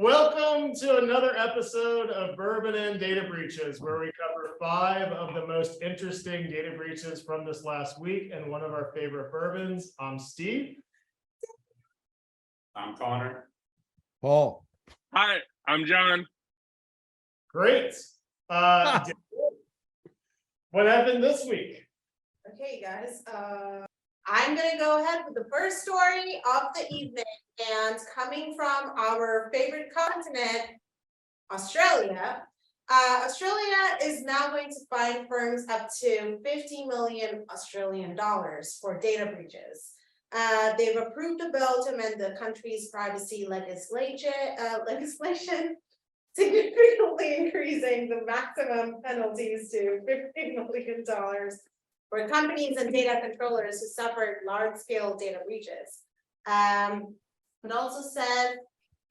Welcome to another episode of Bourbon and Data Breaches, where we cover 5 of the most interesting data breaches from this last week and one of our favorite bourbons. I'm Steve. I'm Connor. Paul. Hi, I'm John. Great. What happened this week? Okay, guys, I'm gonna go ahead with the first story of the evening, and coming from our favorite continent, Australia. Australia is now going to fine firms up to 50 million Australian dollars for data breaches. They've approved a bill to amend the country's privacy legislation, significantly increasing the maximum penalties to $50 million for companies and data controllers who suffered large-scale data breaches. It also said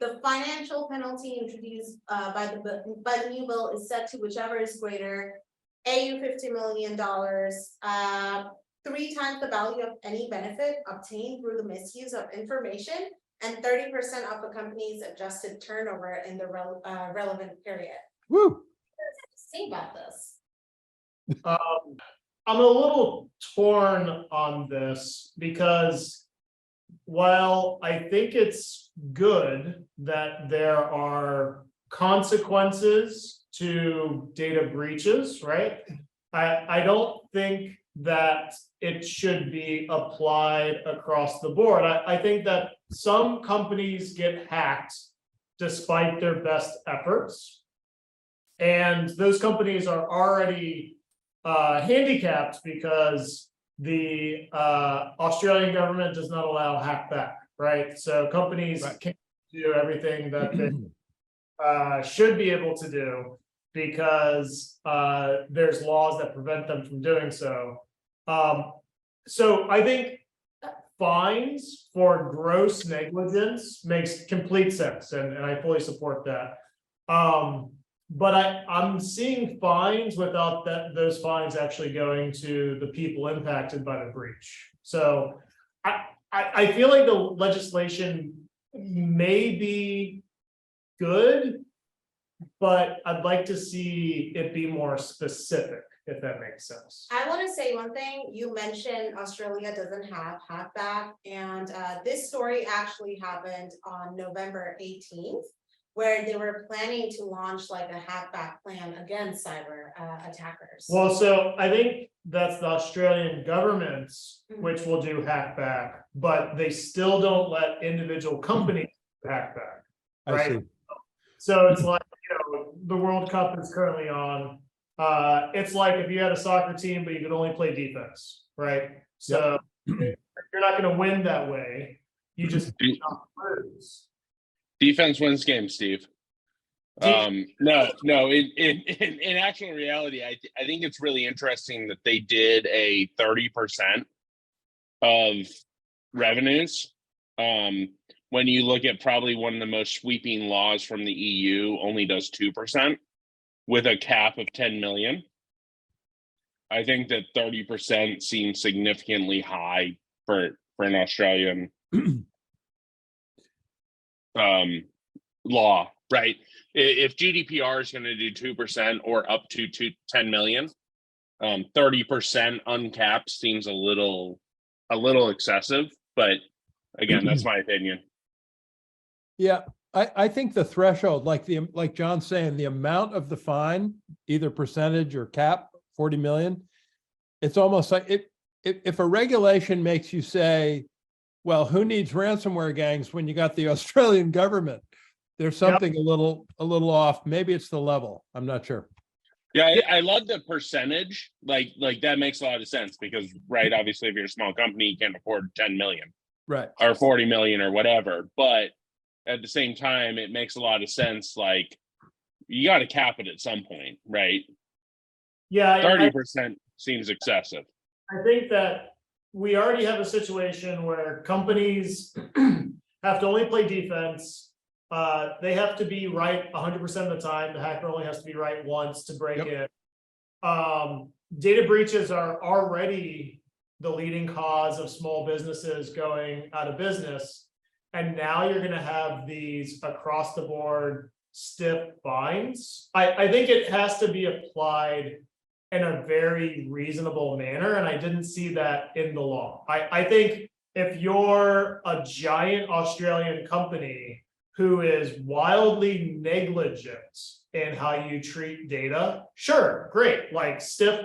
the financial penalty introduced by the new bill is set to whichever is greater, $50 million, 3 times the value of any benefit obtained through the misuse of information, and 30% of the company's adjusted turnover in the relevant period. Woo! What does it say about this? I'm a little torn on this because while I think it's good that there are consequences to data breaches, right? I don't think that it should be applied across the board. I think that some companies get hacked despite their best efforts, and those companies are already handicapped because the Australian government does not allow Halfback, right? So companies can't do everything that they should be able to do because there's laws that prevent them from doing so. So I think fines for gross negligence makes complete sense, and I fully support that. But I'm seeing fines without those fines actually going to the people impacted by the breach. So I feel like the legislation may be good, but I'd like to see it be more specific, if that makes sense. I want to say one thing. You mentioned Australia doesn't have Halfback, and this story actually happened on November 18th. Where they were planning to launch like a Halfback plan against cyber attackers. Well, so I think that's the Australian government, which will do Halfback, but they still don't let individual companies do Halfback, right? I see. So it's like, the World Cup is currently on. It's like if you had a soccer team, but you could only play defense, right? So you're not going to win that way. You just not lose. Defense wins games, Steve. No. In actual reality, I think it's really interesting that they did a 30% of revenues. When you look at probably one of the most sweeping laws from the EU, only does 2% with a cap of 10 million. I think that 30% seems significantly high for an Australian law, right? If GDPR is going to do 2% or up to 10 million, 30% uncapped seems a little excessive, but again, that's my opinion. Yeah, I think the threshold, like John's saying, the amount of the fine, either percentage or cap, 40 million, it's almost like if a regulation makes you say, well, who needs ransomware gangs when you got the Australian government? There's something a little off. Maybe it's the level. I'm not sure. Yeah, I love the percentage. Like that makes a lot of sense because, right, obviously, if you're a small company, you can't afford 10 million, right, or 40 million or whatever. But at the same time, it makes a lot of sense. Like you got to cap it at some point, right? Yeah, 30% seems excessive. I think that we already have a situation where companies have to only play defense. They have to be right 100% of the time. The hacker only has to be right once to break it. Data breaches are already the leading cause of small businesses going out of business. and now you're gonna have these across the board stiff fines. I think it has to be applied in a very reasonable manner, and I didn't see that in the law. I think if you're a giant Australian company who is wildly negligent in how you treat data, sure, great, like stiff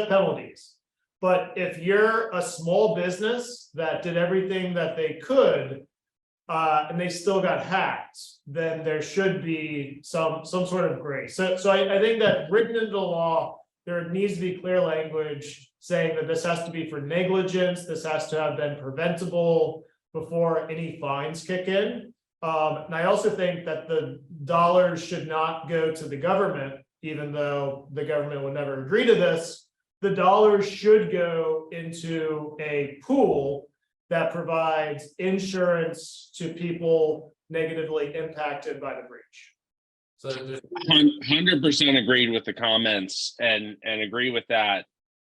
penalties. But if you're a small business that did everything that they could, and they still got hacked, then there should be some sort of grace. So I think that written into the law, there needs to be clear language saying that this has to be for negligence, this has to have been preventable before any fines kick in. And I also think that the dollars should not go to the government, even though the government would never agree to this. The dollars should go into a pool that provides insurance to people negatively impacted by the breach. So there's 100% agreed with the comments and agree with that.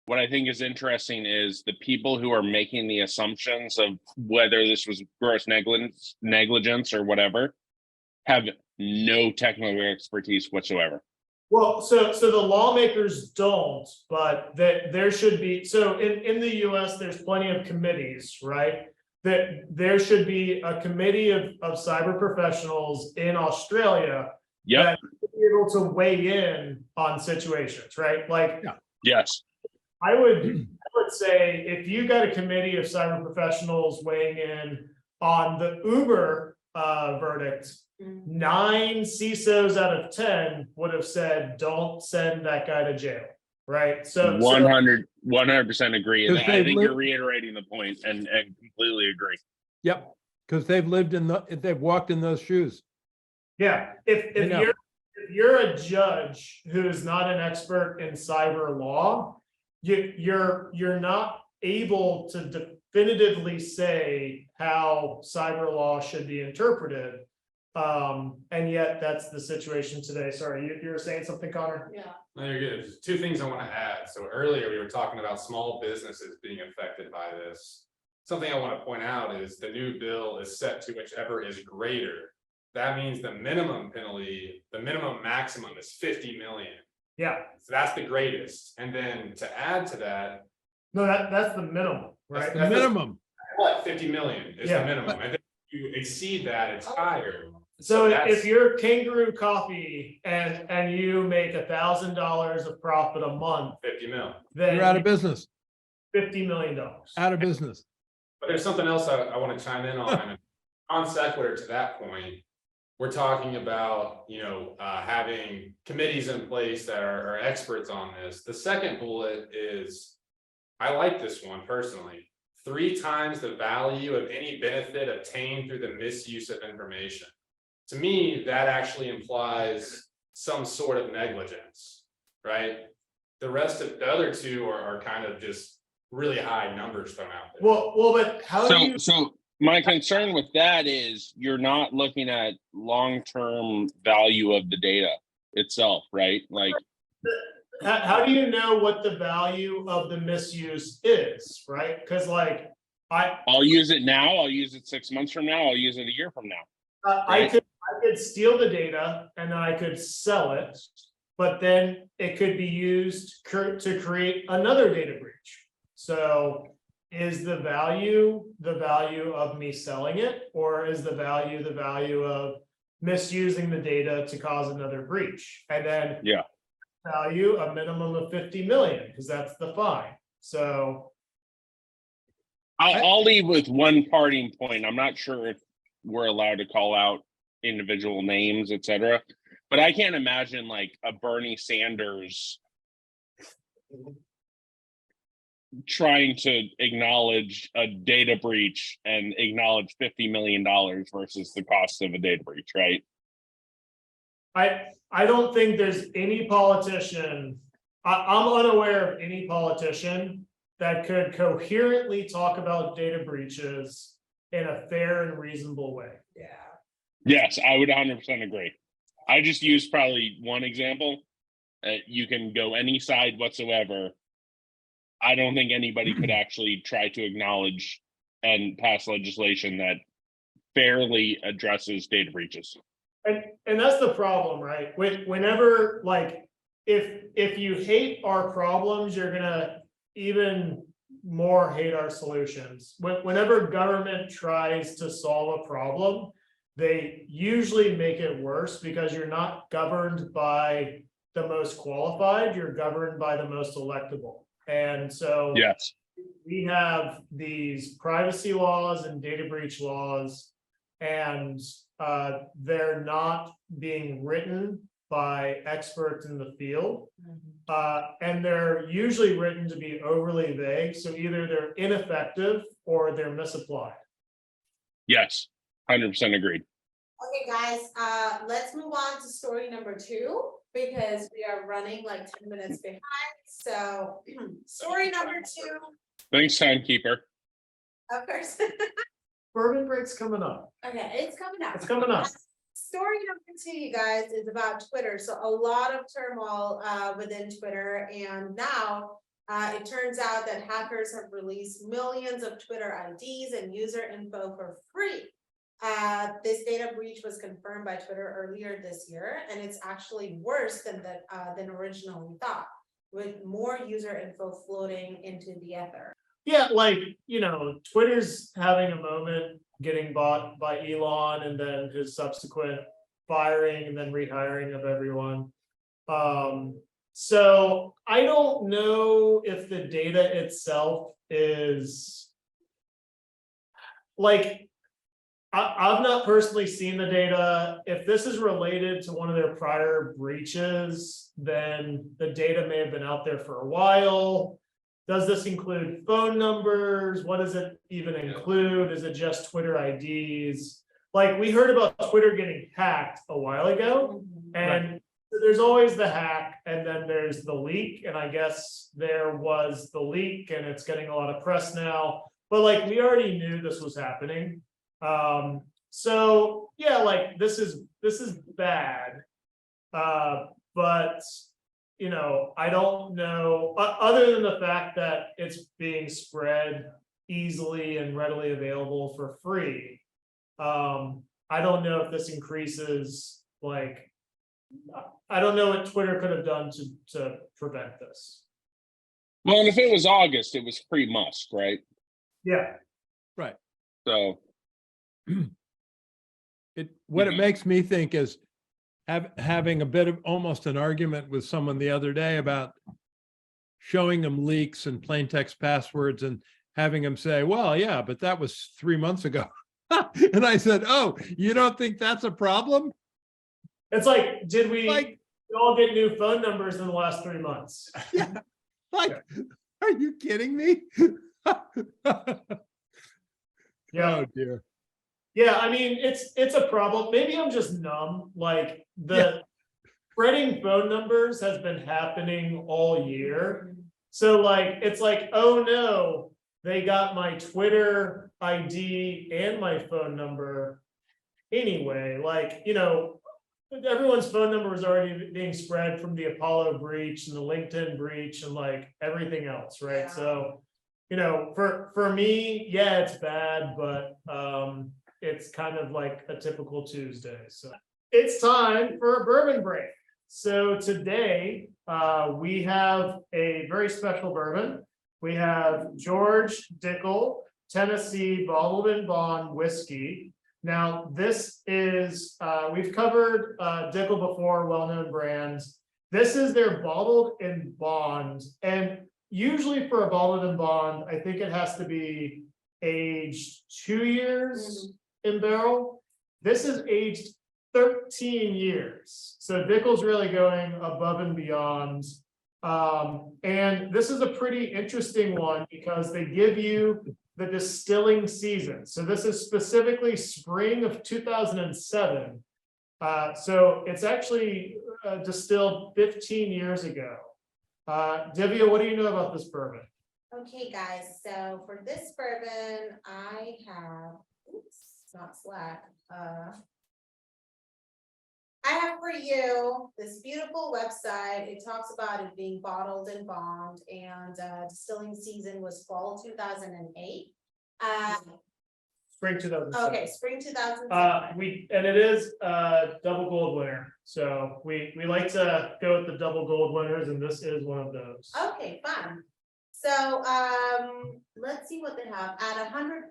What I think is interesting is the people who are making the assumptions of whether this was gross negligence or whatever have no technical expertise whatsoever. Well, so the lawmakers don't, but that there should be, so in the US, there's plenty of committees, right? That there should be a committee of cyber professionals in Australia Yep. that be able to weigh in on situations, right? Like, Yes. I would say if you got a committee of cyber professionals weighing in on the Uber verdict, 9 CISOs out of 10 would have said, don't send that guy to jail, right? So 100% agree. And Because I they've think you're lived- reiterating the point and completely agree. Yep, because they've walked in those shoes. yeah, if you're a judge who's not an expert in cyber law, you're not able to definitively say how cyber law should be interpreted. And yet that's the situation today. Sorry, you were saying something, Connor? Yeah. No, you're good. There's two things I want to add. So earlier we were talking about small businesses being affected by this. Something I want to point out is the new bill is set to whichever is greater. That means the minimum penalty, the minimum maximum is 50 million. Yeah, So that's the greatest. And then to add to that, no, that's the minimum, right? The minimum. what, 50 million is the Yeah. minimum. And then if you exceed that, it's higher. So that's- if you're Kangaroo Coffee and you make $1,000 of profit a month, 50 mil. then You're out of business, $50 million. out of business. But there's something else I want to chime in on. On sequitur to that point, we're talking about, having committees in place that are experts on this. The second bullet is, I like this one personally, 3 times the value of any benefit obtained through the misuse of information. To me, that actually implies some sort of negligence, right? The rest of the other two are kind of just really high numbers thrown out there. Well, but how do you? So my concern with that is you're not looking at long-term value of the data itself, right? Like, How do you know what the value of the misuse is, right? Because like I'll use it now, I'll use it 6 months from now, I'll use it a year from now. I could steal the data and then I could sell it, but then it could be used to create another data breach. So is the value of me selling it, or is the value of misusing the data to cause another breach? And then value a minimum of 50 million, because that's the fine. So I'll leave with one parting point. I'm not sure if we're allowed to call out individual names, etc. But I can't imagine like a Bernie Sanders trying to acknowledge a data breach and acknowledge $50 million versus the cost of a data breach, right? I don't think there's any politician, I'm unaware of any politician that could coherently talk about data breaches in a fair and reasonable way. Yeah. Yes, I would 100% agree. I just used probably one example. You can go any side whatsoever. I don't think anybody could actually try to acknowledge and pass legislation that barely addresses data breaches. And that's the problem, right? Whenever, like, if you hate our problems, you're gonna even more hate our solutions. Whenever government tries to solve a problem, they usually make it worse because you're not governed by the most qualified, you're governed by the most electable. And so Yes. we have these privacy laws and data breach laws, and they're not being written by experts in the field. And they're usually written to be overly vague, so either they're ineffective or they're misapplied. Yes. 100% agreed. Okay, guys, let's move on to story number 2, because we are running like 10 minutes behind. So story number 2, Thanks, timekeeper. of course. Bourbon break's coming up. Okay, it's coming up. It's coming up. Story number 2, you guys, is about Twitter. So a lot of turmoil within Twitter, and now it turns out that hackers have released millions of Twitter IDs and user info for free. This data breach was confirmed by Twitter earlier this year, and it's actually worse than originally thought, with more user info floating into the ether. Yeah, like, you know, Twitter's having a moment getting bought by Elon and then his subsequent firing and then rehiring of everyone. So I don't know if the data itself is like, I've not personally seen the data. If this is related to one of their prior breaches, then the data may have been out there for a while. Does this include phone numbers? What does it even include? Is it just Twitter IDs? Like, we heard about Twitter getting hacked a while ago, and there's always the hack, and then there's the leak, and I guess there was the leak, and it's getting a lot of press now. But like, we already knew this was happening. So yeah, like, this is bad. But you know, I don't know, other than the fact that it's being spread easily and readily available for free. I don't know if this increases, like, I don't know what Twitter could have done to prevent this. Well, and if it was August, it was pre-Musk, right? Yeah. Right. So What it makes me think is having a bit of almost an argument with someone the other day about showing them leaks and plain text passwords and having them say, well, yeah, but that was 3 months ago. And I said, oh, you don't think that's a problem? It's like, did we Like, all get new phone numbers in the last 3 months? yeah, like, are you kidding me? Yeah. Oh dear. Yeah, I mean, it's a problem. Maybe I'm just numb. Like, the spreading phone numbers has been happening all year. So like, it's like, oh no, they got my Twitter ID and my phone number anyway. Like, you know, everyone's phone number was already being spread from the Apollo breach and the LinkedIn breach and like everything else, right? Yeah. So, you know, for me, yeah, it's bad, but it's kind of like a typical Tuesday. So it's time for a bourbon break. So today we have a very special bourbon. We have George Dickel Tennessee Bottled and Bond Whiskey. Now this is, we've covered Dickel before, well-known brands. This is their Bottled and Bond. And usually for a Bottled and Bond, I think it has to be aged 2 years in barrel. This is aged 13 years. So Dickel's really going above and beyond. And this is a pretty interesting one because they give you the distilling season. So this is specifically spring of 2007. So it's actually distilled 15 years ago. Divya, what do you know about this bourbon? Okay, guys, so for this bourbon, I have, oops, it's not Slack. I have for you this beautiful website. It talks about it being bottled and bombed, and distilling season was fall 2008. spring 2007. Okay, spring 2007. And it is double gold winner, so we like to go with the double gold winners, and this is one of those. Okay, fun. So, let's see what they have. At 100%,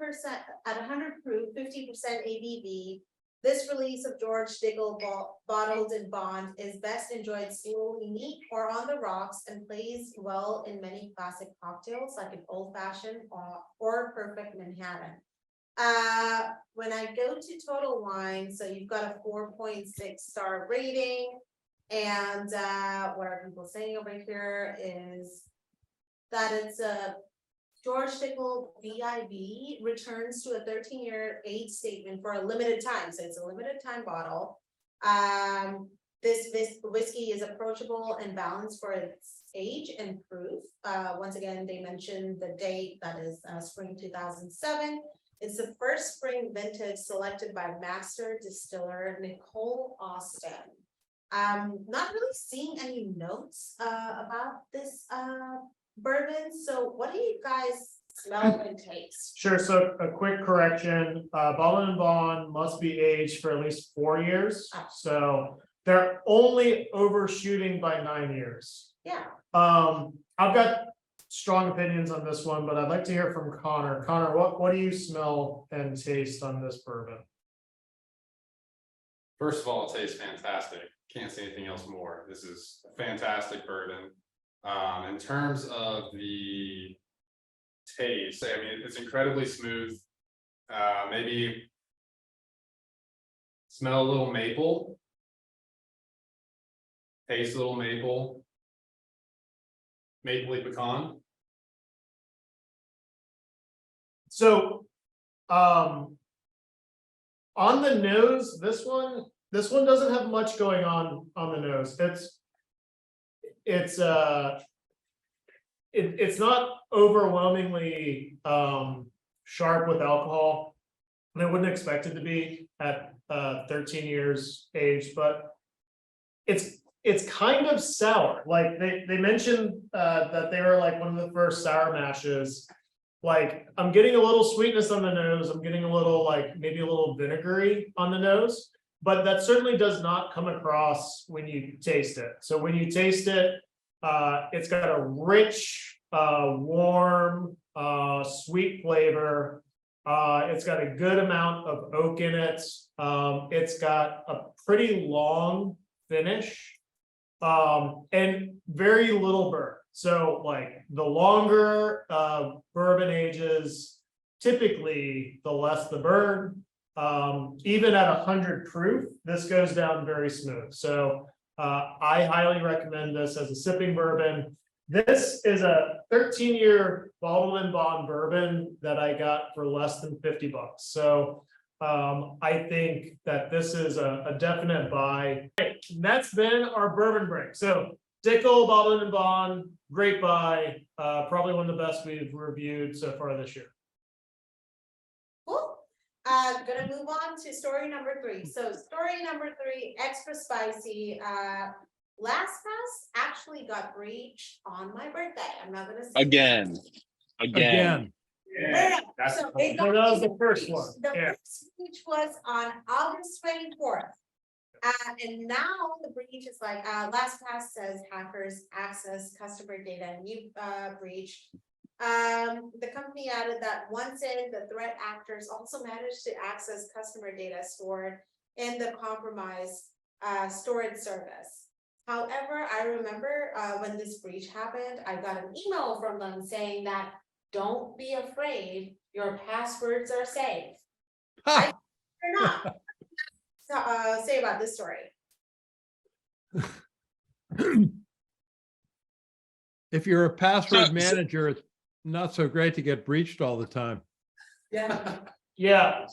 at 100 proof, 50% ABV. This release of George Dickel bottled in bond is best enjoyed slowly neat or on the rocks and plays well in many classic cocktails like an old fashioned or perfect Manhattan. When I go to Total Wine, so you've got a 4.6 star rating. And what are people saying over here is that it's a George Dickel VIB returns to a 13-year age statement for a limited time. So it's a limited time bottle. This whiskey is approachable and balanced for its age and proof. Once again, they mentioned the date, that is spring 2007. It's the first spring vintage selected by master distiller Nicole Austin. Not really seeing any notes about this bourbon. So what do you guys smell and taste? Sure, so a quick correction, Bourbon and Bond must be aged for at least 4 years, so they're only overshooting by 9 years. Yeah. I've got strong opinions on this one, but I'd like to hear from Connor. Connor, what do you smell and taste on this bourbon? First of all, it tastes fantastic. Can't say anything else more. This is a fantastic bourbon. In terms of the taste, I mean, it's incredibly smooth. Maybe smell a little maple. Taste a little maple. Mapley pecan. So, on the nose, this one doesn't have much going on the nose. It's not overwhelmingly sharp with alcohol. And I wouldn't expect it to be at 13 years age, but it's kind of sour. Like they mentioned that they were like one of the first sour mashes. Like I'm getting a little sweetness on the nose. I'm getting a little like maybe a little vinegary on the nose, but that certainly does not come across when you taste it. So when you taste it, it's got a rich, warm, sweet flavor. It's got a good amount of oak in it. It's got a pretty long finish, and very little burn. So like the longer bourbon ages, typically the less the burn. Even at 100 proof, this goes down very smooth. So I highly recommend this as a sipping bourbon. This is a 13-year bottled and bond bourbon that I got for less than $50. So I think that this is a definite buy. Okay, that's been our bourbon break. So Dickel, bottled and bond, great buy. Probably one of the best we've reviewed so far this year. Cool. Gonna move on to story number 3. So story number 3, extra spicy. Lastpass actually got breached on my birthday. I'm not gonna say Again. Yeah, That's So it got that was the first breached. one. The Yeah. first breach was on August 24th. And now the breach is like, LastPass says hackers access customer data and you breached. The company added that once in, the threat actors also managed to access customer data stored in the compromised storage service. However, I remember when this breach happened, I got an email from them saying that don't be afraid, your passwords are safe. They're not. Say about this story. If you're a password So- manager, it's not so great to get breached all the time. Yeah. Yeah,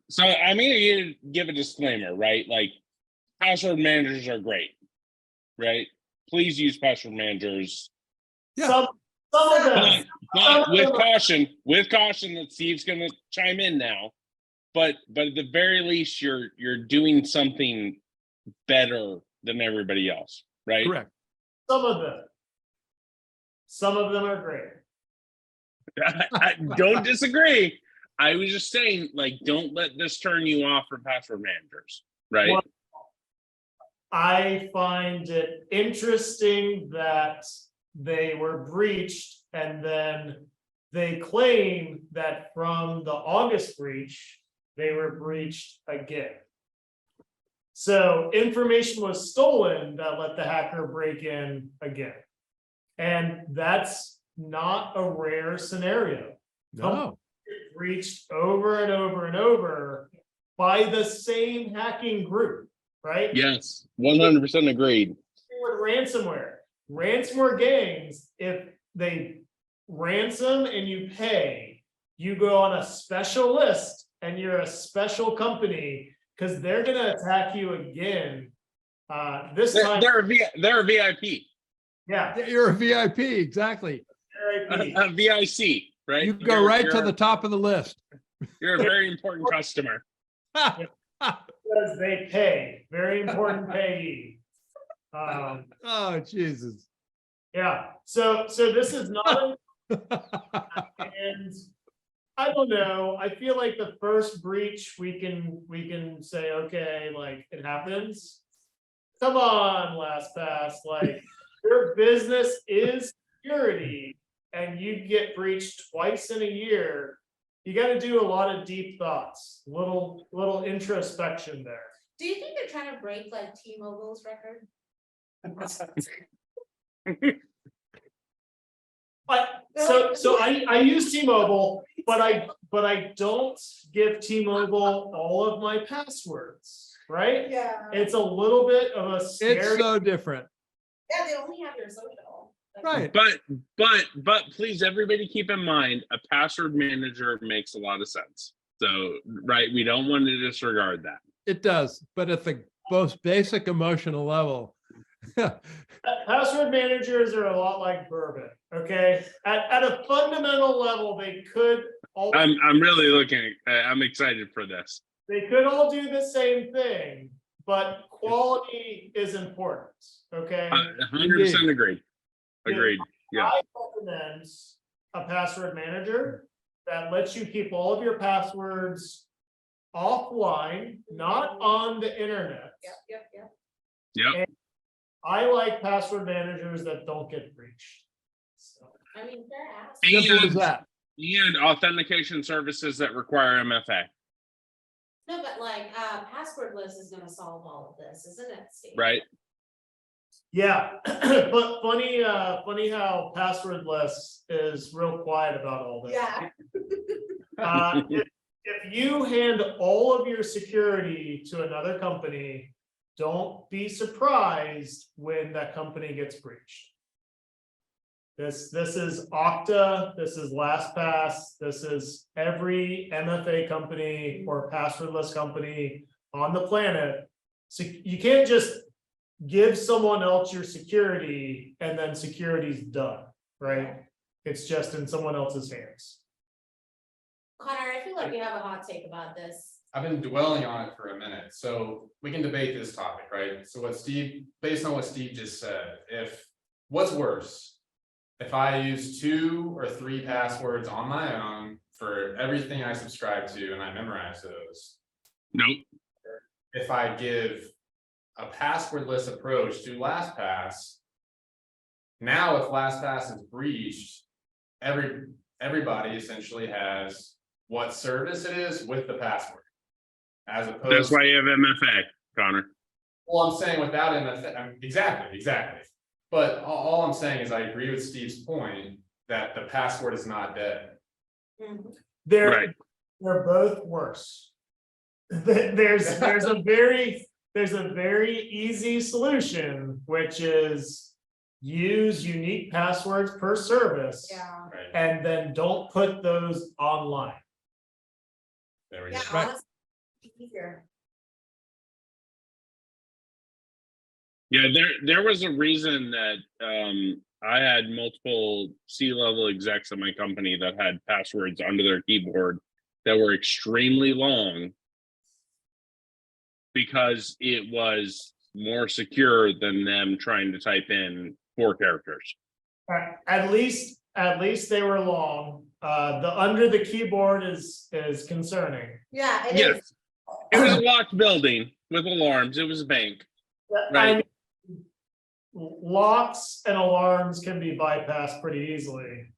So I'm gonna give a disclaimer, right? Like password managers are great, right? Please use password managers, Yeah. some of them. but with caution that Steve's gonna chime in now. But at the very least, you're doing something better than everybody else, right? Correct. Some of them are great. I don't disagree. I was just saying, like, don't let this turn you off from password managers, right? Well, I find it interesting that they were breached and then they claim that from the August breach, they were breached again. So information was stolen that let the hacker break in again. And that's not a rare scenario. No, Breached over and over and over by the same hacking group, right? Yes, 100% agreed. With ransomware gangs, if they ransom and you pay, you go on a special list and you're a special company because they're gonna attack you again. This time, They're a VIP, yeah, Yeah, you're a VIP, exactly. RIP. a VIC, right? You go right to the top of the list. You're a very important customer. Because they pay, very important payee. Oh, Jesus. Yeah, so this is not, and I don't know, I feel like the first breach, we can say, okay, like, it happens. Come on, Lastpass, like, your business is security, and you get breached twice in a year. You gotta do a lot of deep thoughts, little introspection there. Do you think they're trying to break like T-Mobile's record? But so I use T-Mobile, but I don't give T-Mobile all of my passwords, right? Yeah. It's a little bit of a It's scary. so different. Yeah, they only have your social. Right. But please, everybody keep in mind, a password manager makes a lot of sense. So, right, we don't want to disregard that. It does, but at the most basic emotional level. Password managers are a lot like bourbon, okay? At a fundamental level, they could all I'm really looking. I'm excited for this. they could all do the same thing, but quality is important, okay? 100% agreed. Agreed. Yeah. I recommend a password manager that lets you keep all of your passwords offline, not on the internet. Yep. I like password managers that don't get breached. So, I mean, fair ass. Simple as And, that. and authentication services that require MFA, No, but like, passwordless is gonna solve all of this, isn't it, Steve? right? yeah, but funny how passwordless is real quiet about all this. Yeah. If you hand all of your security to another company, don't be surprised when that company gets breached. This is Okta, this is Lastpass, this is every MFA company or passwordless company on the planet. So you can't just give someone else your security and then security's done, right? It's just in someone else's hands. Connor, I feel like you have a hot take about this. I've been dwelling on it for a minute, so we can debate this topic, right? So based on what Steve just said, what's worse? If I use 2 or 3 passwords on my own for everything I subscribe to and I memorize those. Nope. If I give a passwordless approach to Lastpass, now if Lastpass is breached, everybody essentially has what service it is with the password. As opposed. That's why you have MFA, Connor. Well, I'm saying without MFA, exactly. But all I'm saying is I agree with Steve's point that the password is not dead. They're Right. both worse. There's a very easy solution, which is use unique passwords per service. Yeah. Right. And then don't put those online. There we go. Yeah, Right. honestly, easier. Yeah, there was a reason that I had multiple C-level execs at my company that had passwords under their keyboard that were extremely long because it was more secure than them trying to type in 4 characters. At least at least they were long. The under the keyboard is concerning. Yeah, it Yes. is. It was a locked building with alarms. It was a bank. I Right. mean, locks and alarms can be bypassed pretty easily.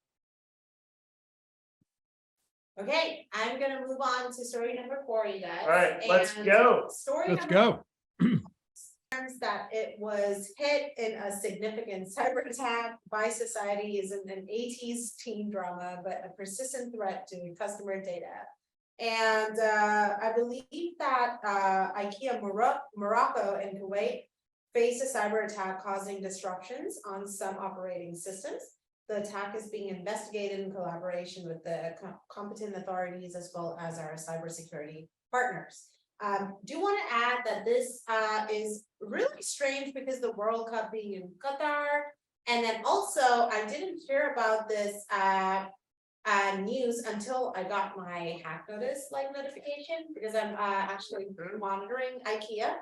Okay, I'm gonna move on to story number 4, you guys. All right, let's And go. Story Let's number go. confirms that it was hit in a significant cyber attack by society isn't an 80s teen drama, but a persistent threat to customer data. And I believe that IKEA Morocco and Kuwait faced a cyber attack causing disruptions on some operating systems. The attack is being investigated in collaboration with the competent authorities as well as our cybersecurity partners. Do want to add that this is really strange because the World Cup being in Qatar, and then also I didn't hear about this news until I got my hack notice notification, because I'm actually monitoring IKEA,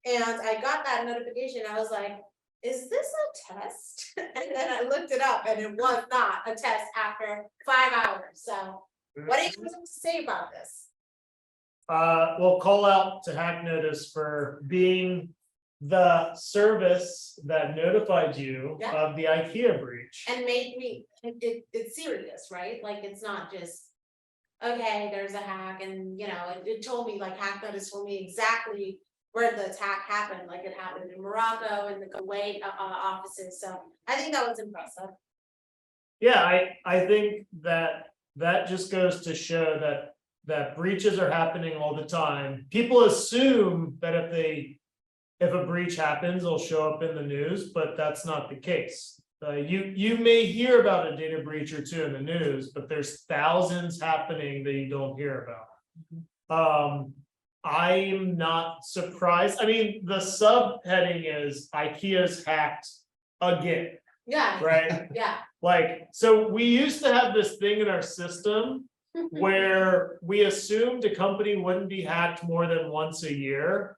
and I got that notification. I was like, is this a test? And then I looked it up and it was not a test after 5 hours. So what do you guys have to say about this? We'll call out to Hack Notice for being the service that notified you Yeah. of the IKEA breach. And made me, it's serious, right? Like, it's not just, okay, there's a hack, and it told me, like, Hack Notice told me exactly where the attack happened, like it happened in Morocco and the Kuwait offices. So I think that was impressive. Yeah, I think that just goes to show that breaches are happening all the time. People assume that if a breach happens, it'll show up in the news, but that's not the case. You may hear about a data breach or two in the news, but there's thousands happening that you don't hear about. I'm not surprised. I mean, the subheading is IKEA's hacked again, Yeah. right? Yeah. Like, so we used to have this thing in our system where we assumed a company wouldn't be hacked more than once a year.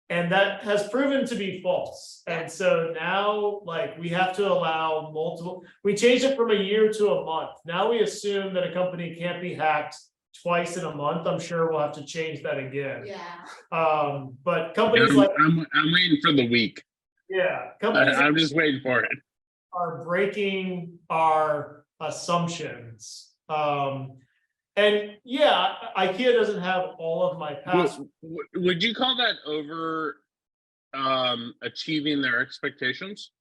And that has proven to be false. And so now, like, we have to allow we changed it from a year to a month. Now we assume that a company can't be hacked twice in a month. I'm sure we'll have to change that again. Yeah. But companies like, I'm waiting for the week. yeah, companies I'm just waiting for it. are breaking our assumptions. And yeah, IKEA doesn't have all of my past. Would you call that over achieving their expectations?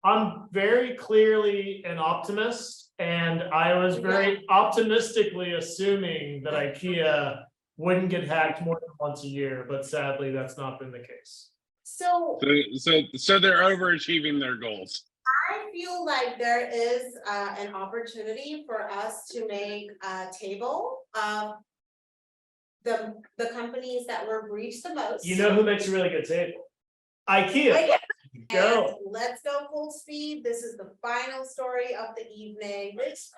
I'm very clearly an optimist, and I was very optimistically assuming that IKEA wouldn't get hacked more than once a year, but sadly, that's not been the case. So So they're overachieving their goals. I feel like there is an opportunity for us to make a table of the companies that were breached the most. You know who makes a really good table? IKEA. Go. And let's go full speed. This is the final story of the evening. It's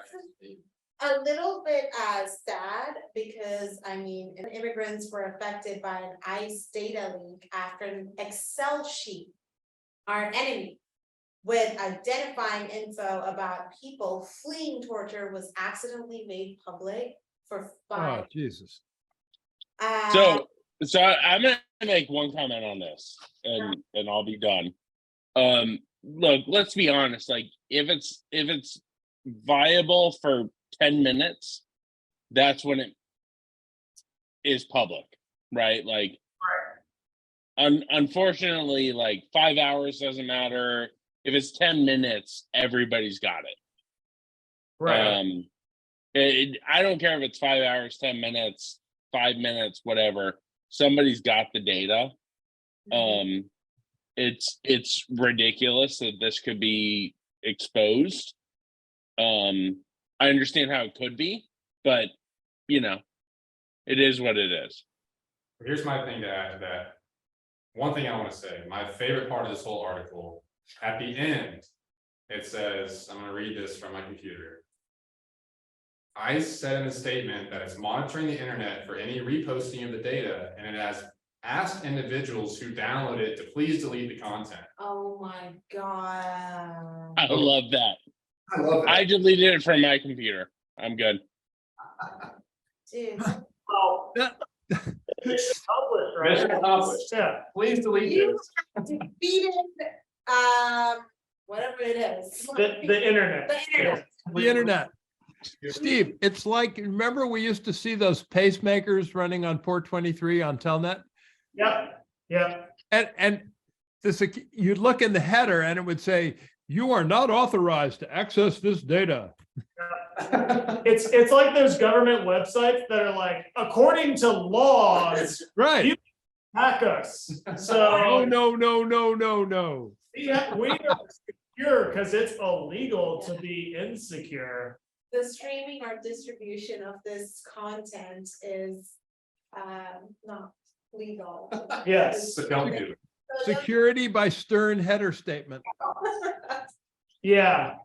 a little bit sad because immigrants were affected by an ICE data leak after an Excel sheet, our enemy, with identifying info about people fleeing torture was accidentally made public for 5. Oh, Jesus. So I'm gonna make one comment on this, and I'll be done. Look, let's be honest. Like, if it's viable for 10 minutes, that's when it is public, right? Like, unfortunately, like 5 hours doesn't matter. If it's 10 minutes, everybody's got it. Right. I don't care if it's 5 hours, 10 minutes, 5 minutes, whatever. Somebody's got the data. It's ridiculous that this could be exposed. I understand how it could be, but it is what it is. Here's my thing to add to that. One thing I want to say, my favorite part of this whole article, at the end, it says, I'm going to read this from my computer. ICE said in the statement that it's monitoring the internet for any reposting of the data, and it has asked individuals who download it to please delete the content. Oh my God. I love that. I love I it. deleted it from my computer. I'm good. Dude, Well, That- it's published, right? Mission accomplished. Yeah, Please delete you this. have defeated, whatever it is. the internet. The internet. The internet. Steve, it's like, remember we used to see those pacemakers running on port 23 on Telnet? Yep, yep. And this, you'd look in the header and it would say, you are not authorized to access this data. It's like those government websites that are like, according to laws, Right. You- hack us. Oh, So no, no, no, no, no. we are secure because it's illegal to be insecure. The streaming or distribution of this content is, not legal. Yes, So don't do it. Security by Stern header statement. yeah.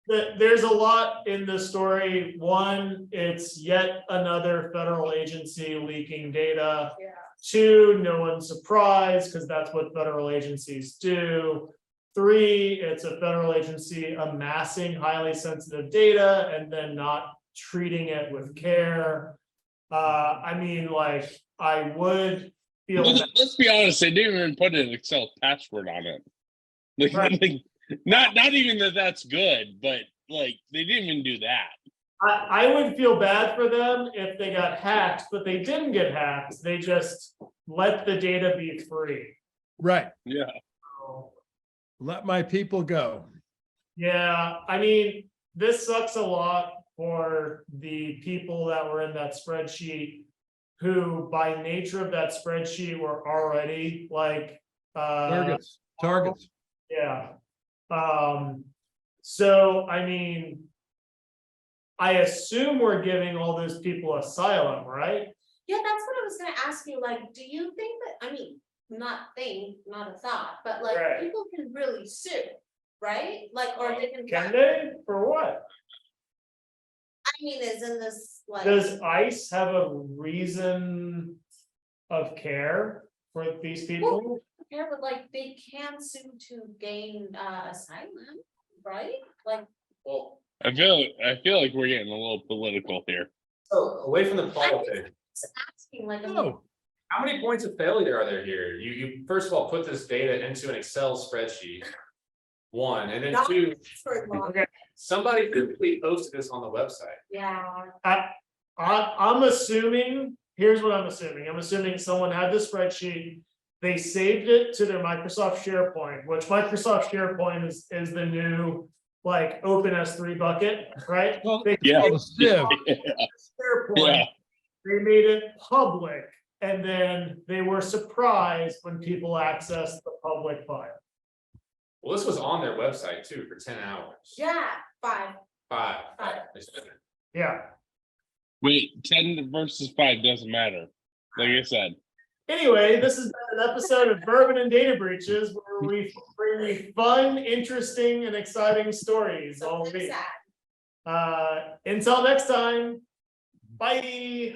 There's a lot in the story. One, it's yet another federal agency leaking data. Yeah. Two, no one's surprised because that's what federal agencies do. Three, it's a federal agency amassing highly sensitive data and then not treating it with care. I mean, like, I would feel Let's be honest, they didn't even put an Excel password on it. Like, Right. like, not even that that's good, but like they didn't even do that. I would feel bad for them if they got hacked, but they didn't get hacked. They just let the data be free. Right. Yeah. So, Let my people go. yeah, I mean, this sucks a lot for the people that were in that spreadsheet who by nature of that spreadsheet were already like, Targets. yeah. So I mean, I assume we're giving all those people asylum, right? Yeah, that's what I was gonna ask you, like, do you think that, I mean, not a thought, but like, Right. people can really sue, right? Like, or they can. Can they? For what? I mean, isn't this like? Does ICE have a reason of care for these people? Yeah, but like, they can sue to gain asylum, right? Like, Well, I feel like we're getting a little political here. so away from the politics, just asking like. No, how many points of failure are there here? You first of all put this data into an Excel spreadsheet. One, and then Not two, for long, Okay, somebody physically posted this on the website. yeah, I'm assuming, here's what I'm assuming. I'm assuming someone had the spreadsheet. They saved it to their Microsoft SharePoint, which Microsoft SharePoint is the new like open S3 bucket, right? well, They it's Yeah. called a sieve. SharePoint, Yeah. they made it public, and then they were surprised when people accessed the public file. Well, this was on their website too for 10 hours. yeah, 5. Five. Five. Yeah. Wait, 10 versus 5 doesn't matter. Like I said. Anyway, this has been an episode of Bourbon and Data Breaches where we bring you fun, interesting, and exciting stories all Something week. sad. Until next time, bye.